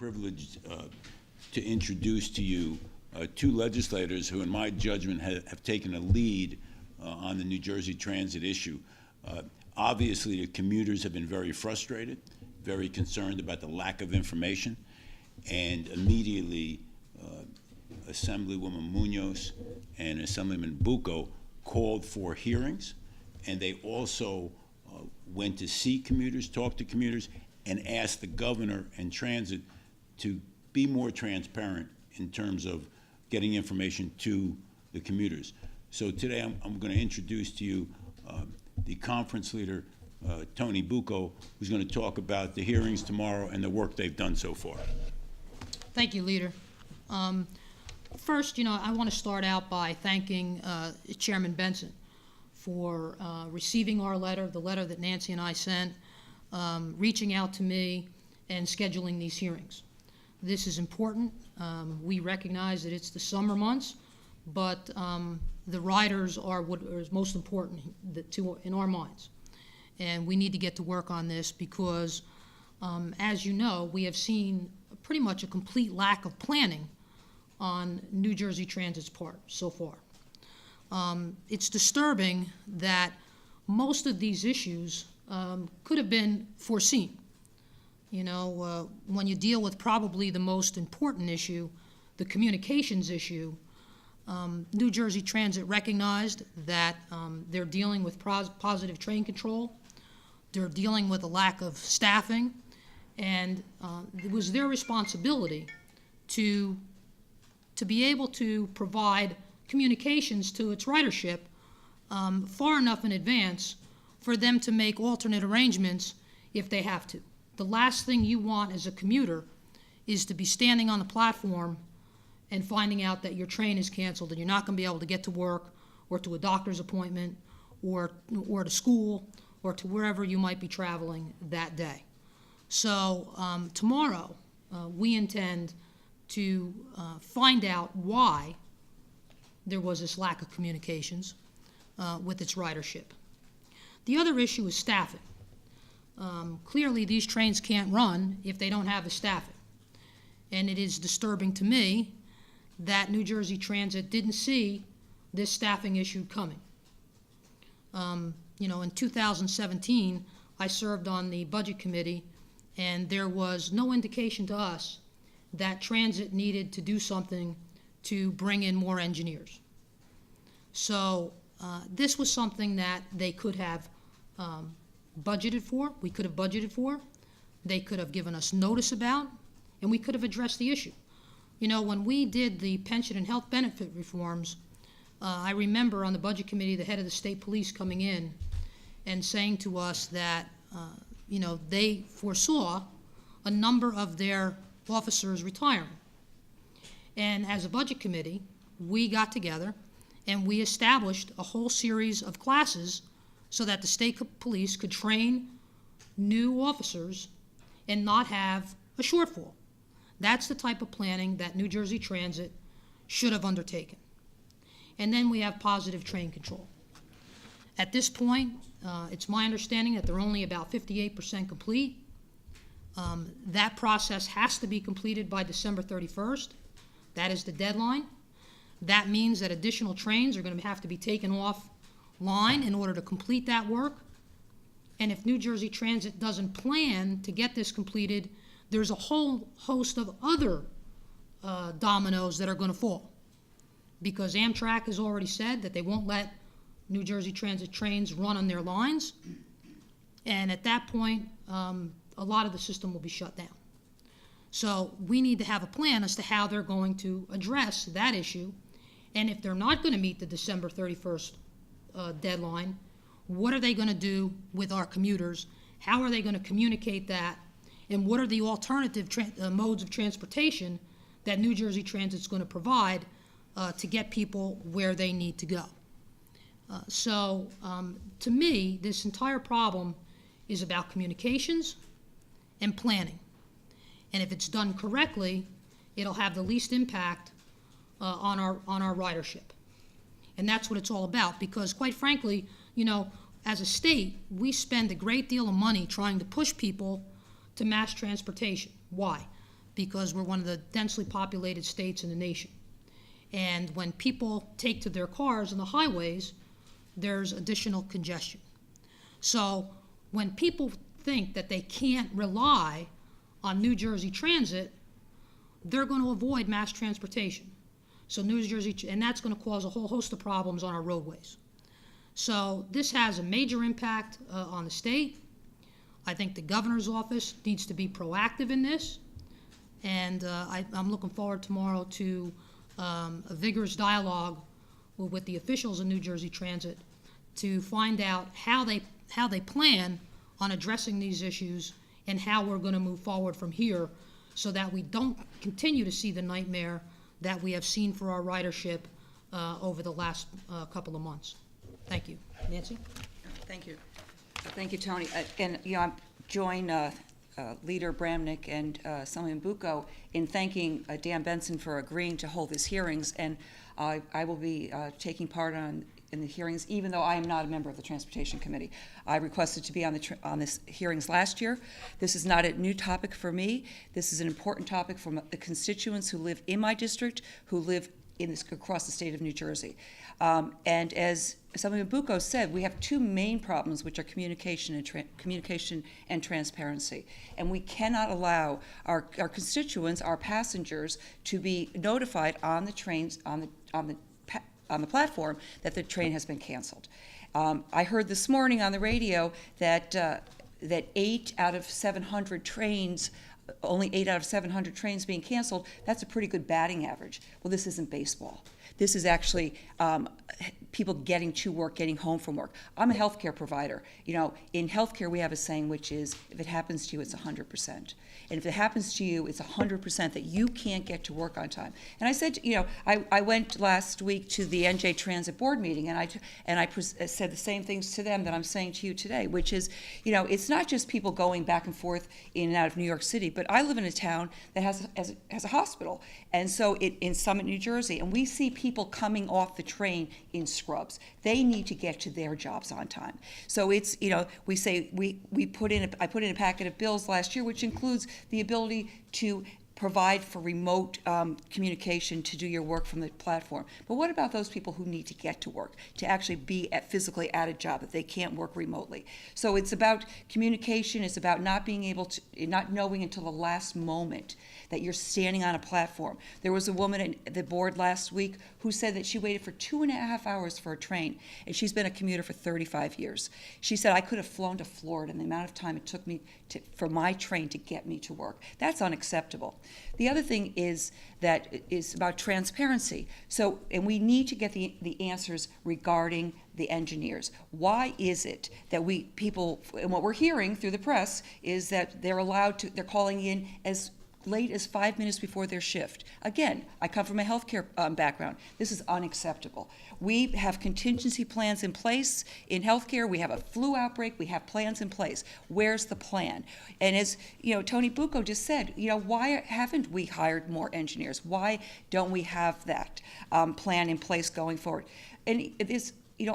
privilege to introduce to you two legislators who, in my judgment, have taken a lead on the New Jersey transit issue. Obviously, the commuters have been very frustrated, very concerned about the lack of information, and immediately Assemblywoman Munoz and Assemblyman Bucco called for hearings, and they also went to see commuters, talk to commuters, and asked the governor and transit to be more transparent in terms of getting information to the commuters. So today I'm going to introduce to you the conference leader, Tony Bucco, who's going to talk about the hearings tomorrow and the work they've done so far. Thank you, Leader. First, I want to start out by thanking Chairman Benson for receiving our letter, the letter that Nancy and I sent, reaching out to me, and scheduling these hearings. This is important. We recognize that it's the summer months, but the riders are what is most important in our minds. And we need to get to work on this because, as you know, we have seen pretty much a complete lack of planning on New Jersey Transit's part so far. It's disturbing that most of these issues could have been foreseen. When you deal with probably the most important issue, the communications issue, New Jersey Transit recognized that they're dealing with positive train control, they're dealing with a lack of staffing, and it was their responsibility to be able to provide communications to its ridership far enough in advance for them to make alternate arrangements if they have to. The last thing you want as a commuter is to be standing on the platform and finding out that your train is canceled and you're not going to be able to get to work or to a doctor's appointment or to school or to wherever you might be traveling that day. So tomorrow we intend to find out why there was this lack of communications with its ridership. The other issue is staffing. Clearly, these trains can't run if they don't have the staffing. And it is disturbing to me that New Jersey Transit didn't see this staffing issue coming. In 2017, I served on the Budget Committee, and there was no indication to us that transit needed to do something to bring in more engineers. So this was something that they could have budgeted for, we could have budgeted for, they could have given us notice about, and we could have addressed the issue. When we did the pension and health benefit reforms, I remember on the Budget Committee the head of the state police coming in and saying to us that they foresaw a number of their officers retiring. And as a Budget Committee, we got together and we established a whole series of classes so that the state police could train new officers and not have a shortfall. That's the type of planning that New Jersey Transit should have undertaken. And then we have positive train control. At this point, it's my understanding that they're only about 58% complete. That process has to be completed by December 31st. That is the deadline. That means that additional trains are going to have to be taken offline in order to complete that work. And if New Jersey Transit doesn't plan to get this completed, there's a whole host of other dominoes that are going to fall. Because Amtrak has already said that they won't let New Jersey Transit trains run on their lines. And at that point, a lot of the system will be shut down. So we need to have a plan as to how they're going to address that issue. And if they're not going to meet the December 31st deadline, what are they going to do with our commuters? How are they going to communicate that? And what are the alternative modes of transportation that New Jersey Transit is going to provide to get people where they need to go? So to me, this entire problem is about communications and planning. And if it's done correctly, it'll have the least impact on our ridership. And that's what it's all about, because quite frankly, as a state, we spend a great deal of money trying to push people to mass transportation. Why? because we're one of the densely populated states in the nation. And when people take to their cars on the highways, there's additional congestion. So when people think that they can't rely on New Jersey Transit, they're going to avoid mass transportation. So New Jersey, and that's going to cause a whole host of problems on our roadways. So this has a major impact on the state. I think the governor's office needs to be proactive in this, and I'm looking forward tomorrow to a vigorous dialogue with the officials in New Jersey Transit to find out how they plan on addressing these issues and how we're going to move forward from here so that we don't continue to see the nightmare that we have seen for our ridership over the last couple of months. Thank you. Nancy? Thank you. Thank you, Tony. And, I join Leader Bramnick and Assemblyman Bucco in thanking Dan Benson for agreeing to hold these hearings, and I will be taking part in the hearings, even though I am not a member of the Transportation Committee. I requested to be on this hearings last year. This is not a new topic for me. This is an important topic for the constituents who live in my district, who live across the state of New Jersey. And as Assemblyman Bucco said, we have two main problems, which are communication and transparency. And we cannot allow our constituents, our passengers, to be notified on the trains, on the platform that the train has been canceled. I heard this morning on the radio that 8 out of 700 trains, only 8 out of 700 trains being canceled, that's a pretty good batting average. Well, this isn't baseball. This is actually people getting to work, getting home from work. I'm a healthcare provider. In healthcare, we have a saying, which is, if it happens to you, it's 100%. And if it happens to you, it's 100% that you can't get to work on time. And I said, I went last week to the NJ Transit Board meeting, and I said the same things to them that I'm saying to you today, which is, it's not just people going back and forth in and out of New York City, but I live in a town that has a hospital, and so in Summit, New Jersey, and we see people coming off the train in scrubs. They need to get to their jobs on time. So it's, we say I put in a packet of bills last year, which includes the ability to provide for remote communication to do your work from the platform. But what about those people who need to get to work, to actually be physically at a job, that they can't work remotely? So it's about communication. It's about not knowing until the last moment that you're standing on a platform. There was a woman at the board last week who said that she waited for 2.5 hours for a train, and she's been a commuter for 35 years. She said, I could have flown to Florida in the amount of time it took me for my train to get me to work. That's unacceptable. The other thing is about transparency. So, and we need to get the answers regarding the engineers. Why is it that and what we're hearing through the press is that they're calling in as late as 5 minutes before their shift. Again, I come from a healthcare background. This is unacceptable. We have contingency plans in place in healthcare. We have a flu outbreak. We have plans in place. Where's the plan? And as Tony Bucco just said, why haven't we hired more engineers? Why don't we have that plan in place going forward? And this.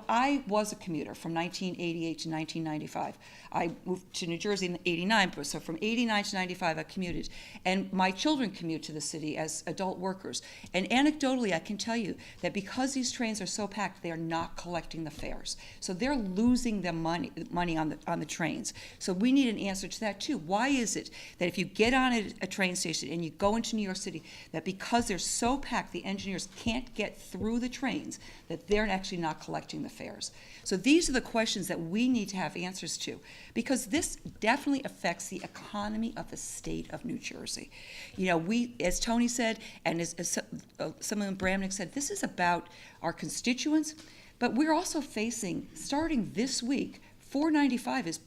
I was a commuter from 1988 to 1995. I moved to New Jersey in 89, so from 89 to 95 I commuted. And my children commute to the city as adult workers. And anecdotally, I can tell you that because these trains are so packed, they are not collecting the fares. So they're losing the money on the trains. So we need an answer to that too. Why is it that if you get on a train station and you go into New York City, that because they're so packed, the engineers can't get through the trains, that they're actually not collecting the fares? So these are the questions that we need to have answers to, because this definitely affects the economy of the state of New Jersey. We, as Tony said, and as Assemblyman Bramnick said, this is about our constituents, but we're also facing, starting this week, 495 is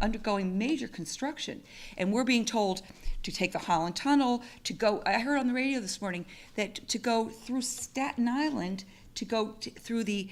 undergoing major construction, and we're being told to take the Holland Tunnel, to go, I heard on the radio this morning, that to go through Staten Island, to go through the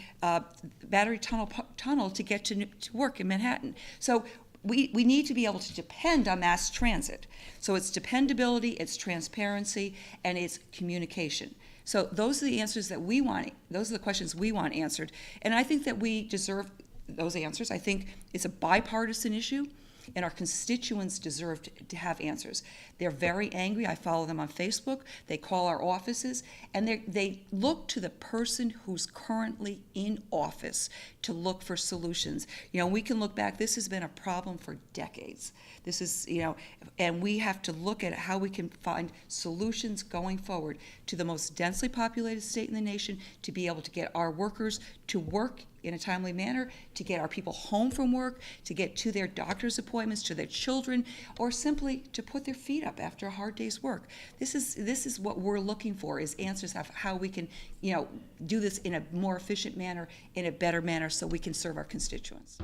Battery Tunnel to get to work in Manhattan. So we need to be able to depend on mass transit. So it's dependability, it's transparency, and it's communication. So those are the answers that we want. Those are the questions we want answered. And I think that we deserve those answers. I think it's a bipartisan issue, and our constituents deserve to have answers. They're very angry. I follow them on Facebook. They call our offices, and they look to the person who's currently in office to look for solutions. You know, we can look back. This has been a problem for decades. This is, you know, and we have to look at how we can find solutions going forward to the most densely populated state in the nation, to be able to get our workers to work in a timely manner, to get our people home from work, to get to their doctor's appointments, to their children, or simply to put their feet up after a hard day's work. This is what we're looking for, is answers of how we can, you know, do this in a more efficient manner, in a better manner, so we can serve our constituents.